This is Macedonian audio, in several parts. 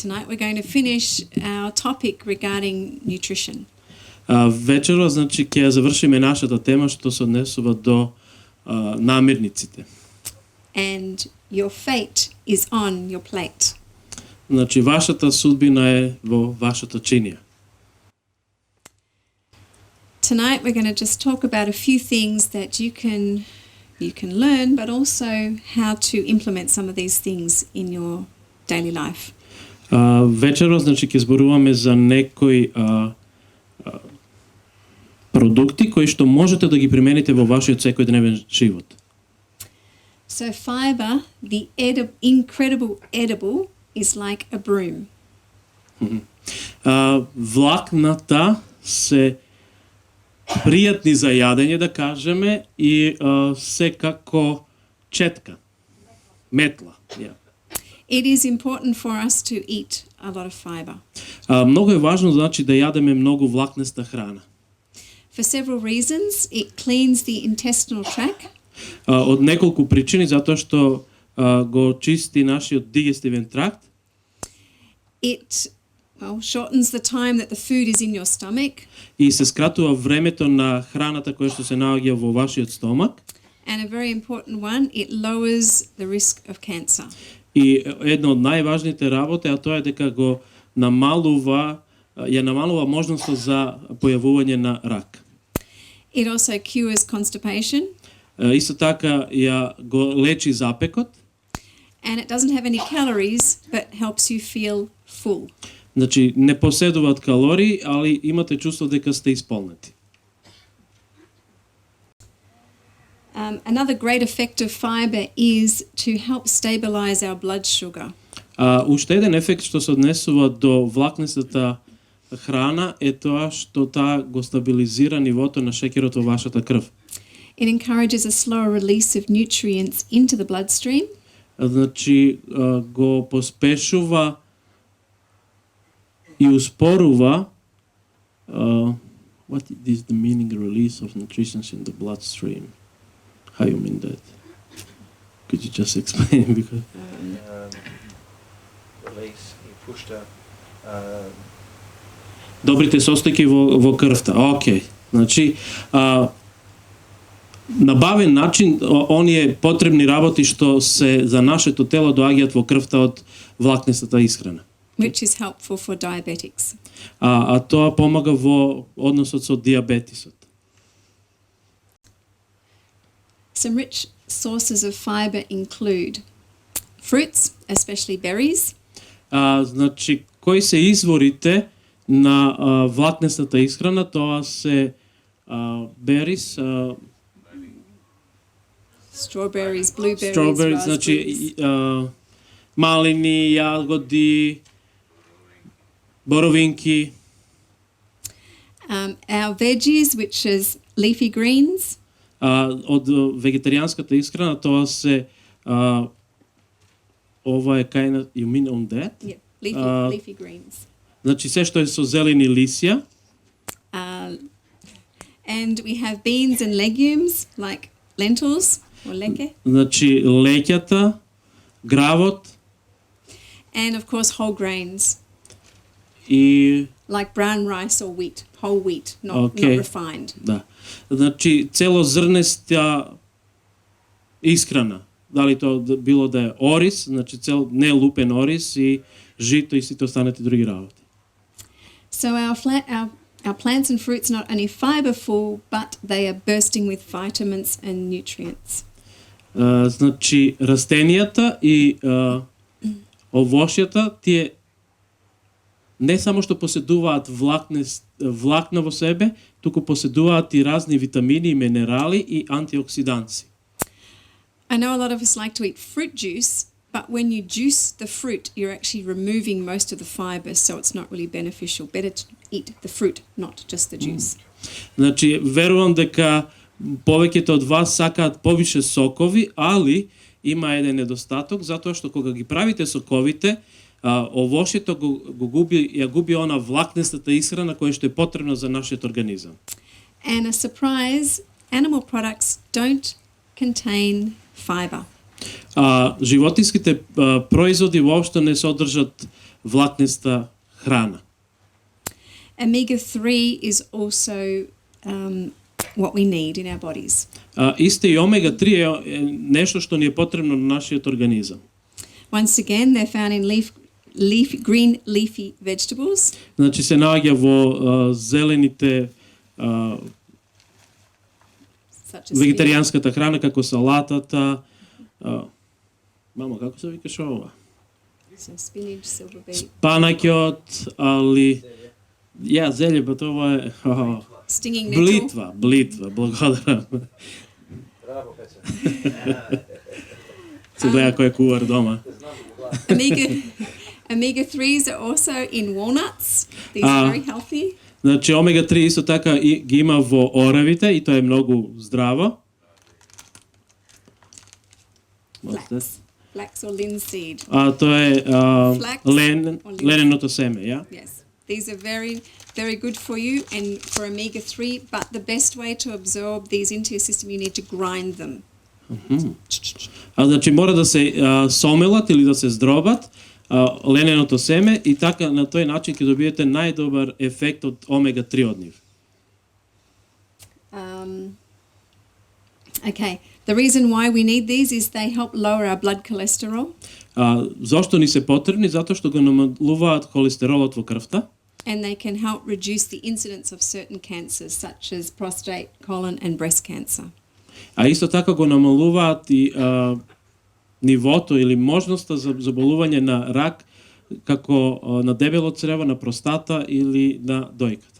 tonight we're going to finish our topic regarding nutrition. Вечерва, значи, ќе завршиме нашата тема што се однесува до намирниците. And your fate is on your plate. Значи, вашата судбина е во вашата чинија. Tonight we're going to just talk about a few things that you can learn, but also how to implement some of these things in your daily life. Вечерва, значи, ќе зборуваме за некои продукти кои што можете да ги примените во вашиот секојдневен живот. So fiber, the incredible edible, is like a broom. Влакната се пријатни за јадење, да кажеме, и се како четка, метла. Yeah. It is important for us to eat a lot of fiber. Многу е важно, значи, да јадеме многу влакнеста храна. For several reasons, it cleans the intestinal tract. Од неколку причини, затоа што го чисти нашиот дигестивен тракт. It shortens the time that the food is in your stomach. И се скратува времето на храната која што се наоѓа во вашиот стомак. And a very important one, it lowers the risk of cancer. И една од најважните работи, а тоа е дека го намалува можноста за појавување на рак. It also cures constipation. Исто така ја го лечи запекот. And it doesn't have any calories, but helps you feel full. Значи, не поседуваат калории, али имате чувство дека сте исполнети. Another great effect of fiber is to help stabilize our blood sugar. Уште еден ефект што се однесува до влакнестата храна е тоа што таа го стабилизира нивото на шеќерот во вашата крв. It encourages a slower release of nutrients into the bloodstream. Значи, го поспешува и успорува what is the meaning release of nutrients in the bloodstream? How you mean that? Could you just explain? Because release, you pushed a добрите состојки во крвта. Океј. Значи, на бавен начин оние потребни работи што се за нашето тело доаѓаат во крвта од влакнестата исхрана. Which is helpful for diabetics. А тоа помага во односот со диабетисот. Some rich sources of fiber include fruits, especially berries. Значи, кои се изворите на влакнестата исхрана? Тоа се берис, strawberries, blueberries, strawberries, raspberries. значи малини, јагоди, боровинки. Our veggies, which is leafy greens. Од вегетаријанската исхрана тоа се ова е kind, you mean on that? Yeah, leafy greens. Значи се што е со зелени лисја. And we have beans and legumes like lentils or leke. Значи леќата, гравот. And of course whole grains. И like brown rice or wheat, whole wheat, not refined. Да. Значи целозрнеста исхрана. Дали тоа било да е ориз, значи не лупен ориз и жито и сите останати други работи. So our plants and fruits are not only fiberful, but they are bursting with vitamins and nutrients. Значи растенијата и овошјата тие не само што поседуваат влакна во себе, туку поседуваат и разни витамини и минерали и антиоксиданци. I know a lot of us like to eat fruit juice, but when you juice the fruit, you're actually removing most of the fiber, so it's not really beneficial. Better to eat the fruit, not just the juice. Значи, верувам дека повеќето од вас сакаат повише сокови, али има еден недостаток, затоа што кога ги правите соковите, овошјето ја губи она влакнестата исхрана која што е потребна за нашиот организам. And a surprise, animal products don't contain fiber. животинските производи воопшто не содржат влакниста храна. Omega-3 is also what we need in our bodies. Исто и омега-3 е нешто што ни е потребно на нашиот организам. Once again, they're found in green leafy vegetables. Значи се наоѓа во зелените Such as вегетаријанската храна како салатата. Мамо, како се викаш ова? spinach, silver beet, Панаќот, али зелје, па тоа е stinging nettle. Блитва, благодарам. Браво, Пеца. Се гледа кој е кувар дома. Omega-3s are also in walnuts. These are very healthy. Значи омега-3 исто така ги има во оравите и тоа е многу здраво. Flax or linseed. Тоа е Flax or linseed. лененото семе, ја? Yes. These are very, very good for you and for omega-3, but the best way to absorb these into your system, you need to grind them. Значи мора да се сомелат или да се здробат лененото семе и така на тој начин ќе добиете најдобар ефект од омега-3 од нив. Okay. The reason why we need these is they help lower our blood cholesterol. Зошто ни се потребни? Затоа што го намалуваат холестеролот во крвта. And they can help reduce the incidence of certain cancers such as prostate, colon and breast cancer. А исто така го намалуваат и нивото или можноста за заболување на рак како на дебело црево, на простата или на дојката.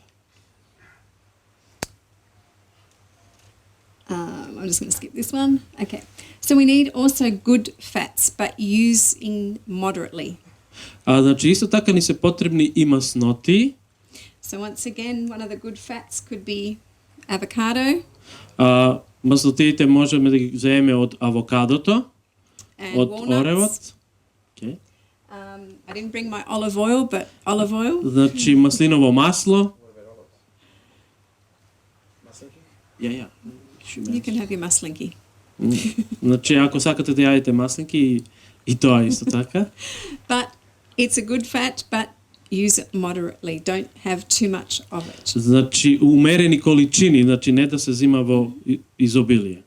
I'm just going to skip this one. Okay. So we need also good fats, but using moderately. Значи исто така ни се потребни и масноти. So once again, one of the good fats could be avocado. Маснотиите можеме да ги земеме од авокадото, од оревот. Okay. I didn't bring my olive oil, but olive oil. Значи маслиново масло. Maslinki? You can have your maslinki. Значи ако сакате да јадете маслинки и тоа исто така. But it's a good fat, but use it moderately. Don't have too much of it. Значи умерени количини, значи не да се зима во изобилие.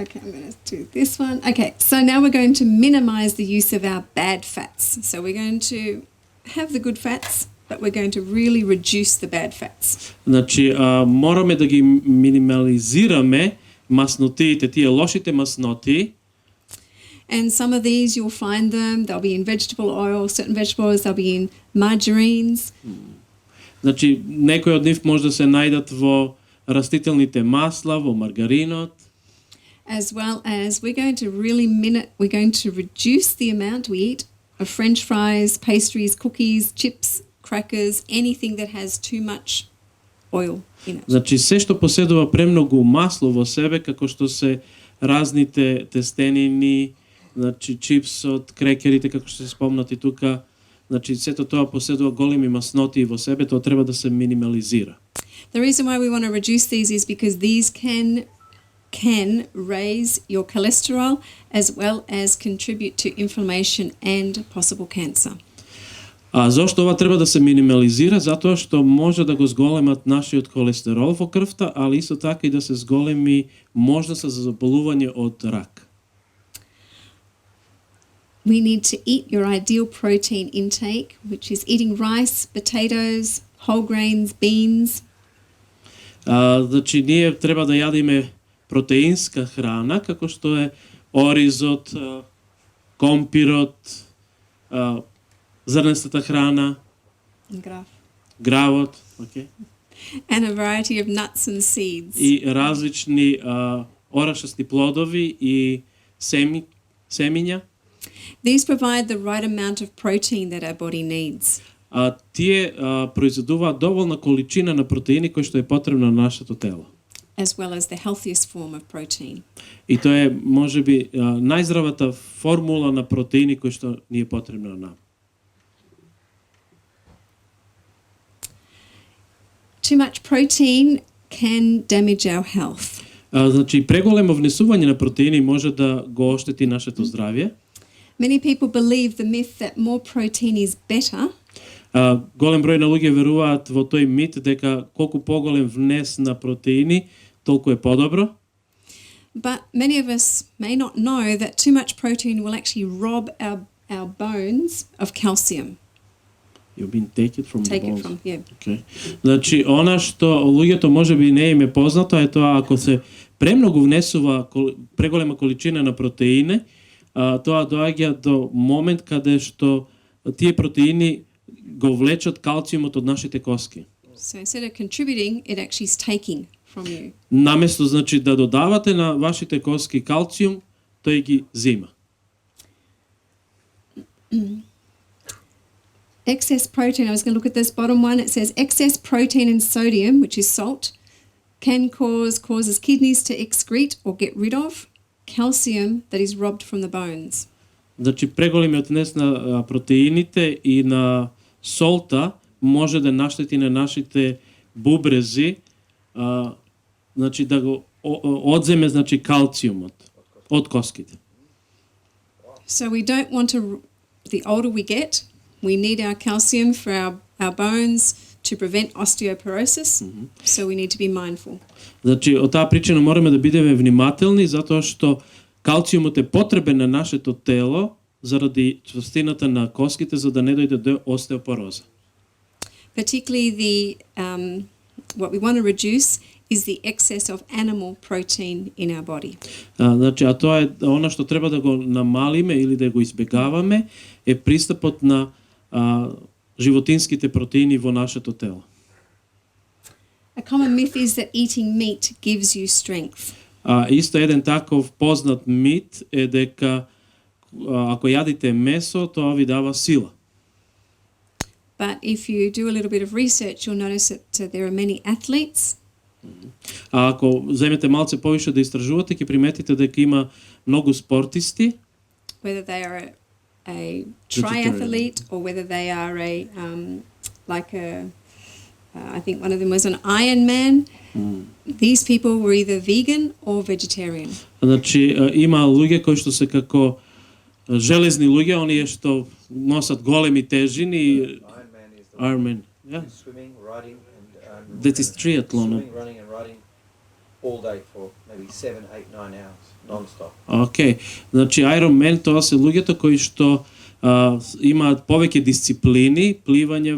Okay, I'm going to do this one. Okay, so now we're going to minimize the use of our bad fats. So we're going to have the good fats, but we're going to really reduce the bad fats. Значи мораме да ги минимализираме маснотиите, тие лошите масноти. And some of these you'll find them, they'll be in vegetable oil, certain vegetable oils, they'll be in margarines. Значи некои од нив може да се најдат во растителните масла, во маргаринот. As well as we're going to reduce the amount we eat of French fries, pastries, cookies, chips, crackers, anything that has too much oil in it. Значи се што поседува премногу масло во себе, како што се разните тестенини, значи чипсот, крекерите, како што се спомнати тука, значи сето тоа поседува големи масноти во себе, тоа треба да се минимализира. The reason why we want to reduce these is because these can raise your cholesterol as well as contribute to inflammation and possible cancer. Зошто ова треба да се минимализира? Затоа што може да го зголемат нашиот холестерол во крвта, али исто така и да се зголеми можноста за заболување од рак. We need to eat your ideal protein intake, which is eating rice, potatoes, whole grains, beans. Значи ние треба да јадиме протеинска храна, како што е оризот, компирот, зрнестата храна, гравот, okay. And a variety of nuts and seeds. И различни орашасти плодови и семиња. These provide the right amount of protein that our body needs. Тие произведуваат доволна количина на протеини кои што е потребна на нашето тело. As well as the healthiest form of protein. И тоа е можеби најздравата формула на протеини кои што ни е потребна на нам. Too much protein can damage our health. Значи, преголемо внесување на протеини може да го оштети нашето здравје. Many people believe the myth that more protein is better, Голем број на луѓе веруваат во тој мит дека колку поголем внес на протеини, толку е подобро. but many of us may not know that too much protein will actually rob our bones of calcium. You've been taken from Take the it bones. from, yeah. Okay. Значи, она што луѓето можеби не им е познато е тоа ако се премногу внесува преголема количина на протеини, тоа доаѓа до момент каде што тие протеини го влечат калциумот од нашите коски. So instead of contributing, it actually is taking from you. Наместо значи да додавате на вашите коски калциум, тој ги зема. Excess protein, I was going to look at this bottom one. It says excess protein and sodium, which is salt, causes kidneys to excrete or get rid of calcium that is robbed from the bones. Значи преголемиот внес на протеините и на солта може да наштети на нашите бубрези, значи да го одземе значи калциумот од коските. So we don't want to, the older we get, we need our calcium for our bones to prevent osteoporosis, so we need to be mindful. Значи, од таа причина мораме да бидеме внимателни, затоа што калциумот е потребен на нашето тело заради чврстината на коските, за да не дојде до остеопороза. Particularly what we want to reduce is the excess of animal protein in our body. Значи, а тоа е она што треба да го намалиме или да го избегаваме е пристапот на животинските протеини во нашето тело. A common myth is that eating meat gives you strength. Исто еден таков познат мит е дека ако јадите месо, тоа ви дава сила. But if you do a little bit of research, you'll notice that there are many athletes. Ако земете малце повише да истражувате, ќе приметите дека има многу спортисти, Whether they are a triathlete or whether they are I think one of them was an Ironman. These people were either vegan or vegetarian. Значи има луѓе кои што се како железни луѓе, оние што носат големи тежини. Ironman, yeah. Swimming, riding, and That is triathlon. swimming, running, and riding all day for maybe 7, 8, 9 hours non-stop. Океј. Значи Ironman тоа се луѓето кои што имаат повеќе дисциплини, пливање,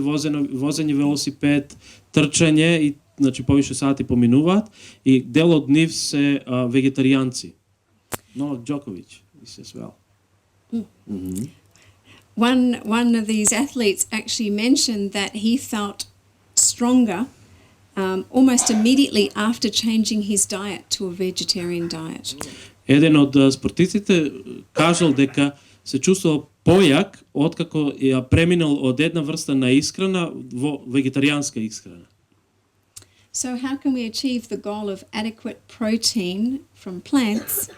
возење велосипед, трчање и значи повише сати поминуваат и дел од нив се вегетаријанци. Novak Djokovic is as well. One of these athletes actually mentioned that he felt stronger almost immediately after changing his diet to a vegetarian diet. Еден од спортистите кажал дека се чувствувал појак откако ја преминал од една врста на исхрана во вегетаријанска исхрана. So how can we achieve the goal of adequate protein from plants?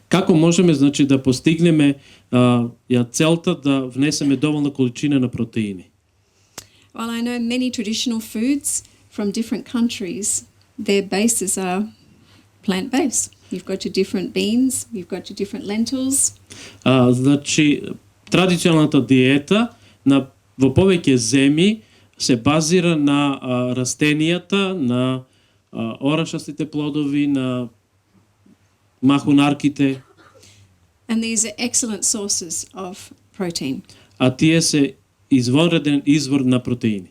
Како можеме значи да постигнеме ја целта да внесеме доволна количина на протеини? Well, I know many traditional foods from different countries, their bases are plant-based. You've got your different beans, you've got your different lentils. Значи традиционалната диета во повеќе земји се базира на растенијата, на орашастите плодови, на махунарките. And these are excellent sources of protein. А тие се извонреден извор на протеини.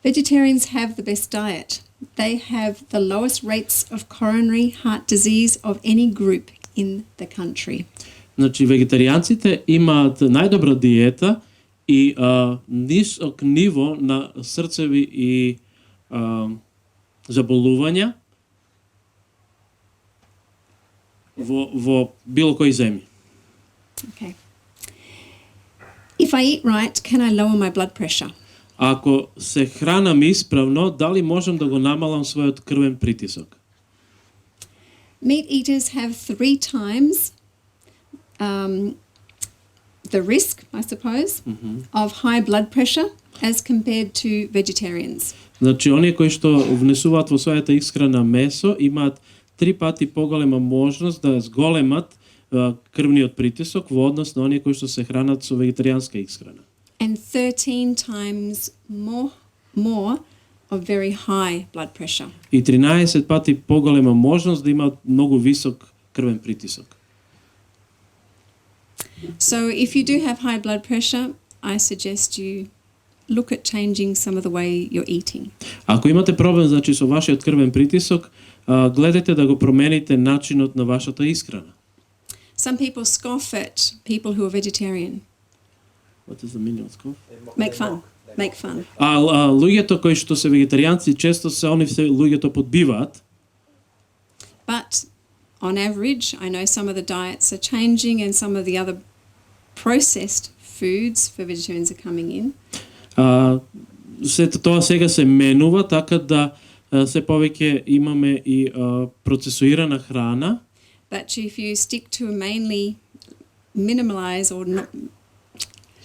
Vegetarians have the best diet. They have the lowest rates of coronary heart disease of any group in the country. Значи вегетаријанците имаат најдобра диета и нисок ниво на срцеви и заболувања во било кој земји. Okay. If I eat right, can I lower my blood pressure? Ако се хранам исправно, дали можам да го намалам својот крвен притисок? Meat eaters have 3 times the risk, I suppose, of high blood pressure as compared to vegetarians. Значи, оние кои што внесуваат во својата исхрана месо имаат 3 пати поголема можност да зголемат крвниот притисок во однос на оние кои што се хранат со вегетаријанска исхрана. And 13 times more of very high blood pressure. И 13 пати поголема можност да имаат многу висок крвен притисок. So if you do have high blood pressure, I suggest you look at changing some of the way you're eating. Ако имате проблем значи со вашиот крвен притисок, гледајте да го промените начинот на вашата исхрана. Some people scoff at people who are vegetarian. What is the meaning of scoff? Make fun. Make fun. Луѓето кои што се вегетаријанци често се луѓето подбиваат. But on average, I know some of the diets are changing and some of the other processed foods for vegetarians are coming in. Сето тоа сега се менува, така да се повеќе имаме и процесуирана храна. But if you stick to mainly minimalize or not,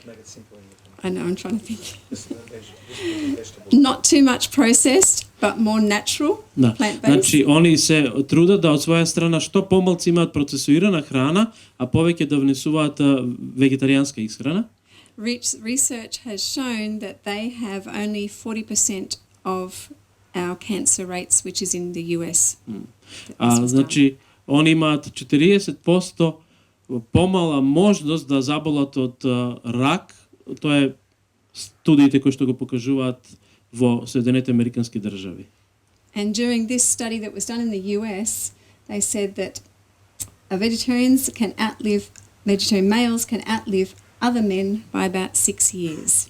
Make it simple in your I know, I'm trying to think. Just vegetables. Not too much processed, but more natural, Да. plant-based. Значи, они се трудат да од своја страна што помалку имаат процесуирана храна, а повеќе да внесуваат вегетаријанска исхрана. Research has shown that they have only 40% of our cancer rates, which is in the US. Значи, они имаат 40% помала можност да заболат од рак. Тоа е студиите кои што го покажуваат во Соединетите Американски држави. And during this study that was done in the US, they said that vegetarian males can outlive other men by about 6 years.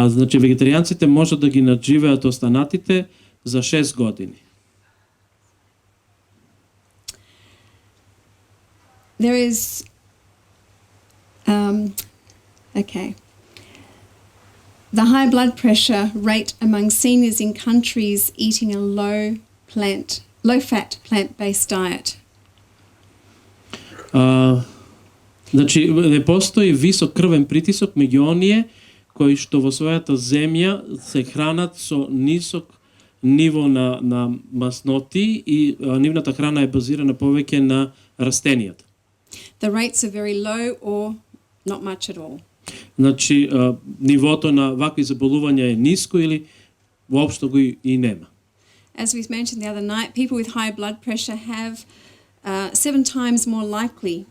Значи, вегетаријанците можат да ги надживеат останатите за 6 години. There is, okay. The high blood pressure rate among seniors in countries eating a low-fat, plant-based diet. Значи, не постои висок крвен притисок меѓу оние кои што во својата земја се хранат со нисок ниво на масноти и нивната храна е базирана повеќе на растенијата. The rates are very low or not much at all. Значи, нивото на вакви заболувања е ниско или воопшто го и нема. As we mentioned the other night, people with high blood pressure have 7 times more likely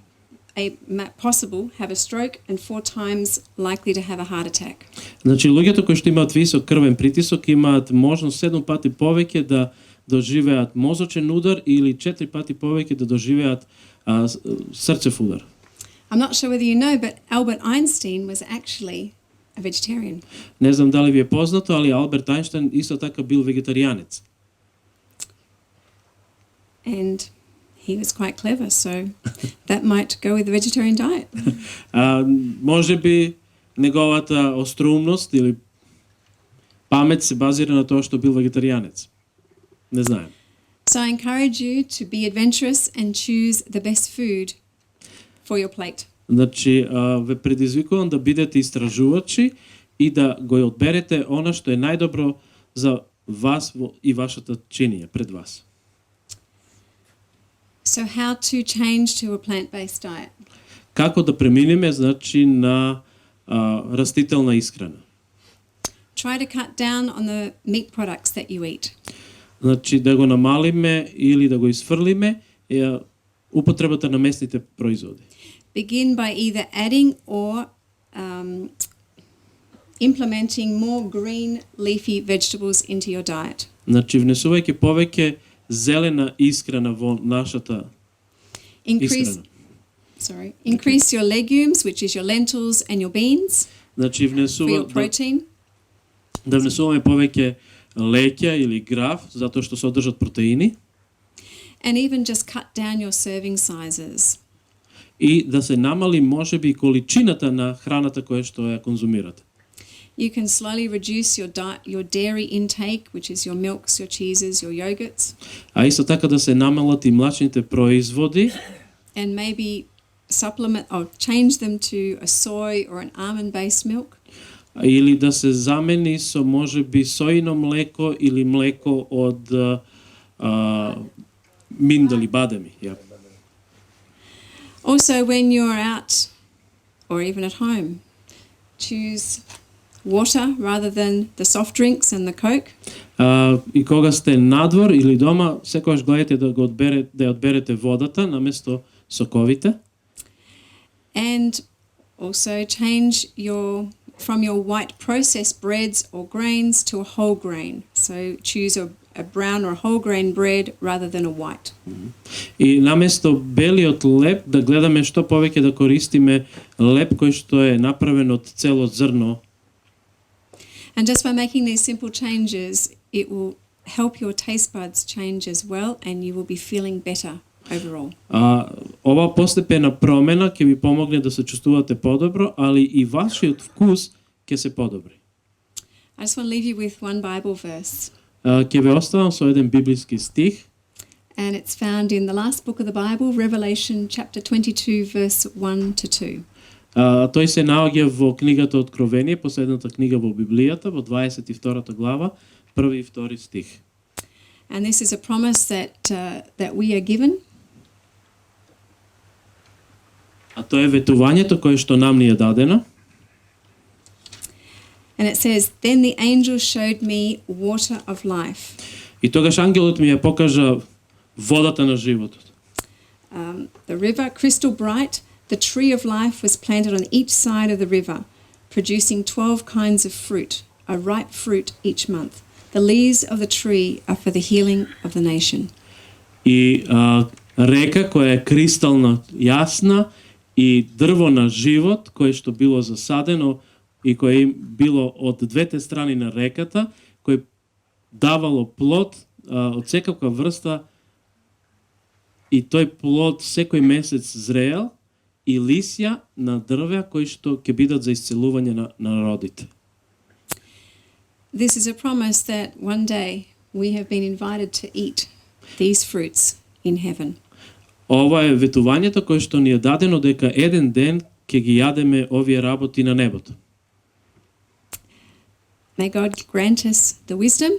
have a stroke and 4 times likely to have a heart attack. Значи, луѓето кои што имаат висок крвен притисок имаат можност 7 пати повеќе да доживеат мозочен удар или 4 пати повеќе да доживеат срцев удар. I'm not sure whether you know, but Albert Einstein was actually a vegetarian. Не знам дали ви е познато, али Алберт Ајнштајн исто така бил вегетаријанец. And he was quite clever, so that might go with the vegetarian diet. Може би неговата острумност или памет се базира на тоа што бил вегетаријанец. Не знаем. So I encourage you to be adventurous and choose the best food for your plate. Значи, ве предизвикувам да бидете истражувачи и да го одберете она што е најдобро за вас и вашата чинија пред вас. So how to change to a plant-based diet? Како да преминеме, значи, на растителна исхрана? Try to cut down on the meat products that you eat. Значи, да го намалиме или да го изфрлиме употребата на месните производи. Begin by either adding or implementing more green leafy vegetables into your diet. Значи, внесувајќи повеќе зелена исхрана во нашата исхрана. Increase your legumes, which is your lentils and your beans, Значи, for your protein. Да внесуваме повеќе леќа или граф, затоа што содржат протеини. And even just cut down your serving sizes. И да се намали можеби количината на храната која што ја конзумирате. You can slowly reduce your dairy intake, which is your milks, your cheeses, your yogurts. А исто така да се намалат и млачните производи. And maybe supplement or change them to a soy or an almond-based milk. или да се замени со можеби соино млеко или млеко од миндали, бадеми. Yeah. Also, when you're out or even at home, choose water rather than the soft drinks and the Coke. И кога сте надвор или дома, секогаш гледајте да ја одберете водата наместо соковите. And also change from your white processed breads or grains to a whole grain. So choose a brown or whole grain bread rather than a white. И наместо белиот леп да гледаме што повеќе да користиме леп кој што е направен од цело зрно. And just by making these simple changes, it will help your taste buds change as well, and you will be feeling better overall. Ова постепена промена ќе ви помогне да се чувствувате подобро, али и вашиот вкус ќе се подобри. I just want to leave you with one Bible verse. Ќе ве оставам со еден библиски стих. And it's found in the last book of the Bible, Revelation chapter 22, verse 1 to 2. Тој се наоѓа во книгата Откровение, последната книга во Библијата, во 22 глава, 1 и 2 стих. And this is a promise that we are given. А тоа е ветувањето кое што нам ни е дадено. And it says, "Then the angel showed me water of life." И тогаш ангелот ми ја покажа водата на животот. The river, crystal bright, the tree of life was planted on each side of the river, producing 12 kinds of fruit, a ripe fruit each month. The leaves of the tree are for the healing of the nation. И река која е кристална, јасна, и дрво на живот кое што било засадено и кое било од двете страни на реката, кој давало плод од секаква врста, и тој плод секој месец зреел, и лисја на дрвја кои што ќе бидат за исцелување на народите. This is a promise that one day we have been invited to eat these fruits in heaven. Ова е ветувањето кое што ни е дадено дека еден ден ќе ги јадеме овие работи на небото. May God grant us the wisdom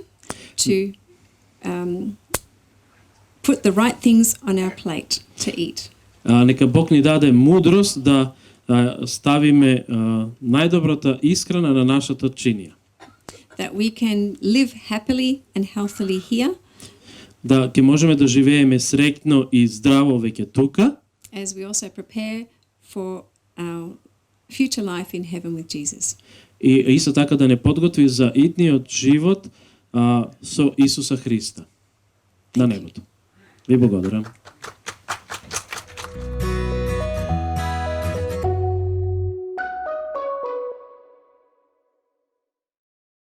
to put the right things on our plate to eat. Нека Бог ни даде мудрост да ставиме најдобрата исхрана на нашата чинија. That we can live happily and healthily here. Да ќе можеме да живееме среќно и здраво веќе тука. As we also prepare for our future life in heaven with Jesus. И исто така да не подготви за идниот живот со Исуса Христа на небото. Ви благодарам.